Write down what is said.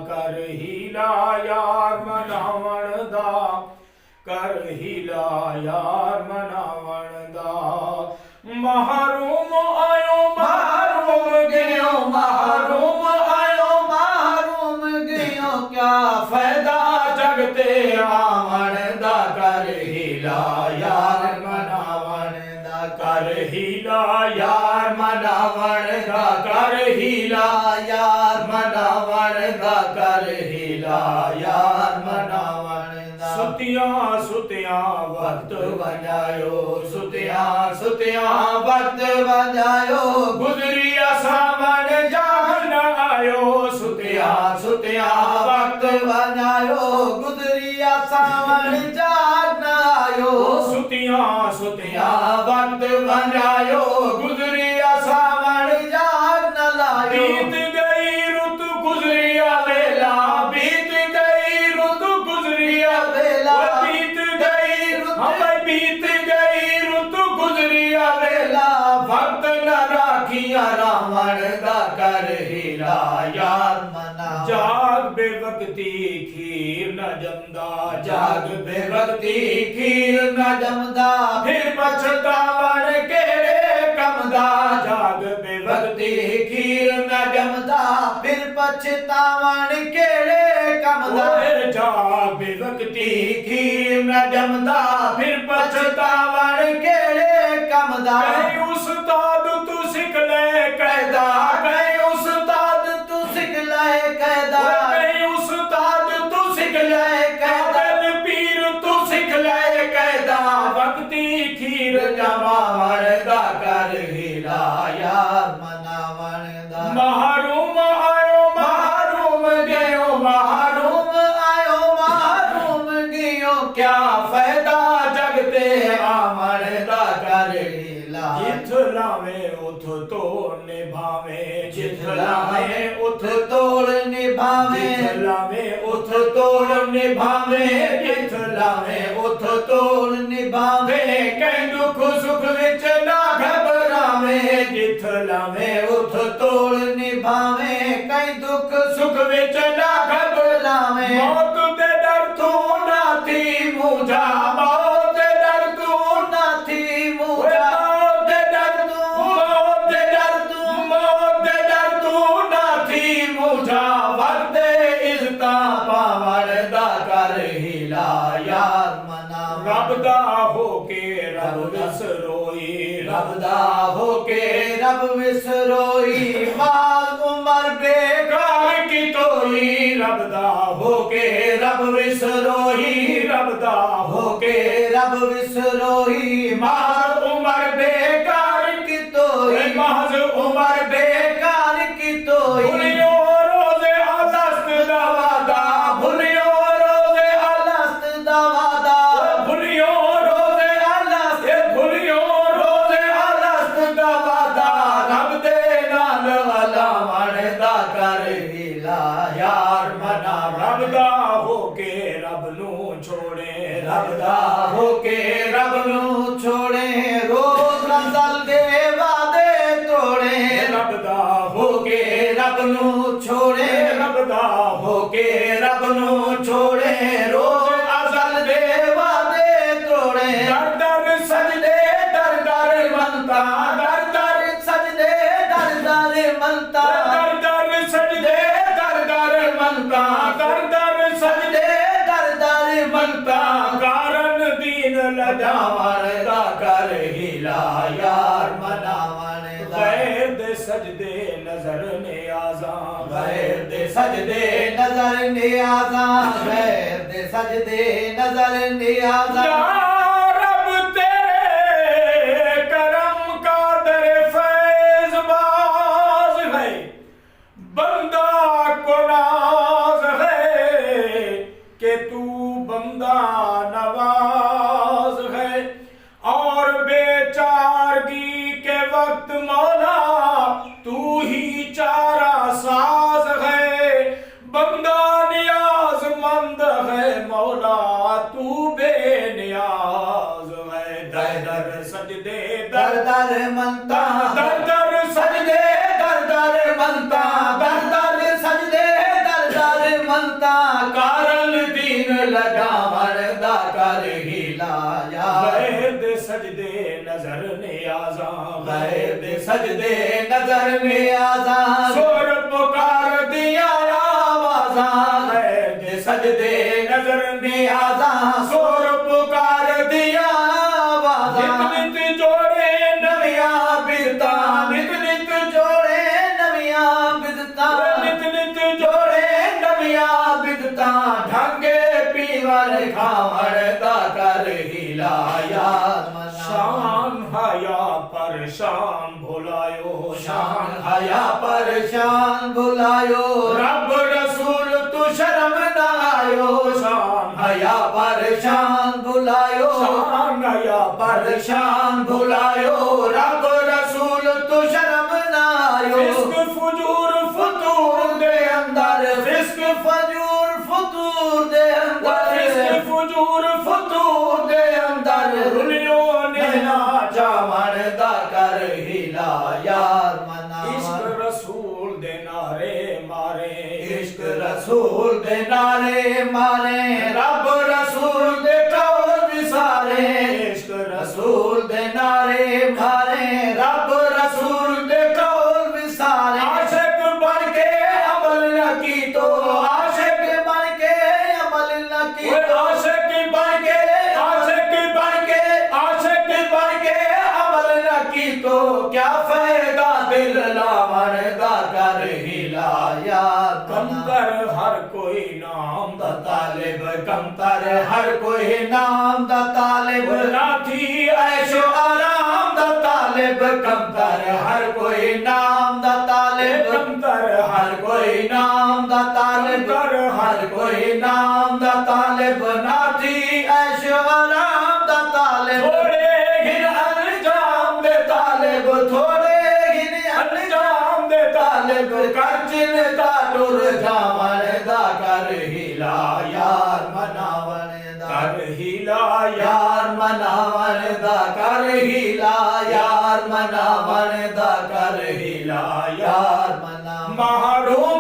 कर हीला यार मनावण दा, कर हीला यार मनावण दा। महरूम आयो महरूम गयो, महरूम आयो महरूम गयो, क्या फायदा जगते आवण दा। कर हीला यार मनावण दा, कर हीला यार मनावण दा, कर हीला यार मनावण दा, कर हीला यार मनावण दा। सुतियां सुतियां वक्त वजायो, सुतियां सुतियां वक्त वजायो, गुजरी सावण जागन आयो। सुतियां सुतियां वक्त वजायो, गुजरी सावण जागन आयो। सुतियां सुतियां वक्त वजायो, गुजरी सावण जागन लायो। बीत गई रुत गुजरी वेला, बीत गई रुत गुजरी वेला, बीत गई रुत, बीत गई रुत गुजरी वेला। वक्त न राखिया रावण दा, कर हीला यार मना। जाग बेवक्ती खीर न जमदा, जाग बेवक्ती खीर न जमदा, फिर पछतावण केड़े कम दा। जाग बेवक्ती खीर न जमदा, फिर पछतावण केड़े कम दा। जाग बेवक्ती खीर न जमदा, फिर पछतावण केड़े कम दा। कहीं उस्ताद तू सिख ले कायदा, कहीं उस्ताद तू सिख ले कायदा, कहीं उस्ताद तू सिख ले कायदा, पीर तू सिख ले कायदा। वक्ती खीर जमावण दा, कर हीला यार मनावण दा। महरूम आयो महरूम गयो, महरूम आयो महरूम गयो, क्या फायदा जगते आवण दा। कर हीला जिथ लावे उथ तोड़ निभावे, जिथ लावे उथ तोड़ निभावे, जिथ लावे उथ तोड़ निभावे, जिथ लावे उथ तोड़ निभावे। कहीं दुख सुख विच ना घबरावे, जिथ लावे उथ तोड़ निभावे, कहीं दुख सुख विच ना घबरावे। मौत दे डर तू ना थी मूझा, मौत दे डर तू ना थी मूझा, मौत दे डर तू, मौत दे डर तू, मौत दे डर तू ना थी मूझा। वक्त इज्जता पावण दा, कर हीला यार मना। रब दा होके रब विसरोई, रब दा होके रब विसरोई, माल उमर बेकार की तोई। रब दा होके रब विसरोई, रब दा होके रब विसरोई, माल उमर बेकार की तोई, महज उमर बेकार की तोई। भूलियो रोज़े अलस्त दा वादा, भूलियो रोज़े अलस्त दा वादा, भूलियो रोज़े अलस्त, भूलियो रोज़े अलस्त दा वादा। रब दे नाल अलावण दा, कर हीला यार मना। रब दा होके रब नू छोड़े, रब दा होके रब नू छोड़े, रोज़ रज़ल दे वादे तोड़े। रब दा होके रब नू छोड़े, रब दा होके रब नू छोड़े, रोज़ अज़ल दे वादे तोड़े। दर दर सजदे दर दर मनता, दर दर सजदे दर दर मनता, दर दर सजदे दर दर मनता, दर दर सजदे दर दर मनता। कारण दीन लजावण दा, कर हीला यार मनावण दा। गैर दे सजदे नजर नियाज़ा, गैर दे सजदे नजर नियाज़ा, गैर दे सजदे नजर नियाज़ा। रब तेरे करम का दर फैज़ बाज़ है, बंदा को नाज है कि तू बंदा नवाज है। और बेचारगी के वक्त मौला तू ही चारा साज है। बंदा नियाज़मंद है मौला तू बेनियाज है। दर दर सजदे दर दर मनता, दर दर सजदे दर दर मनता, दर दर सजदे दर दर दा कारण दीन लगावण दा कर हीला यार गैर दे सजदे नजर नियाज़ां गैर दे सजदे नजर नियाज़ां सुर पुकार दिया आवाज़ां गैर दे सजदे नजर नियाज़ां सुर पुकार दिया आवाज़ां नित नित जोड़े नवियां बिरतां नित नित जोड़े नवियां बिरतां नित नित जोड़े नवियां बिरतां ढंगे पीवर खावण दा कर हीला यार शान हया परेशान भुलायो शान हया परेशान भुलायो रब रसूल तू शर्म न आयो शान हया परेशान भुलायो शान हया परेशान भुलायो रब रसूल तू शर्म न आयो फिस्क फुजूर फतूर दे अंदर फिस्क फजूर फतूर दे अंदर फिस्क फुजूर फतूर दे अंदर रुलियो नैना जावण दा कर हीला यार मनावण इश्क रसूल दे नारे मारे इश्क रसूल दे नारे मारे रब रसूल दे कौल विसारे इश्क रसूल दे नारे मारे रब रसूल दे कौल विसारे आशिक बन के अमल न की तो आशिक बन के अमल न की तो आशिक बन के आशिक बन के आशिक बन के अमल न की तो क्या फायदा दिल लावण दा कर हीला यार कमतर हर कोई नाम दा तालिब कमतर हर कोई नाम दा तालिब नाथी ऐशो आराम दा तालिब कमतर हर कोई नाम दा तालिब कमतर हर कोई नाम दा तालिब हर कोई नाम दा तालिब नाथी ऐशो आराम दा तालिब थोड़े गिन अंजाम दे तालिब थोड़े गिन अंजाम दे तालिब कर चिंता टुर जावण दा कर हीला यार मनावण दा कर हीला यार मनावण दा कर हीला यार मनावण दा कर हीला यार मनावण महरूम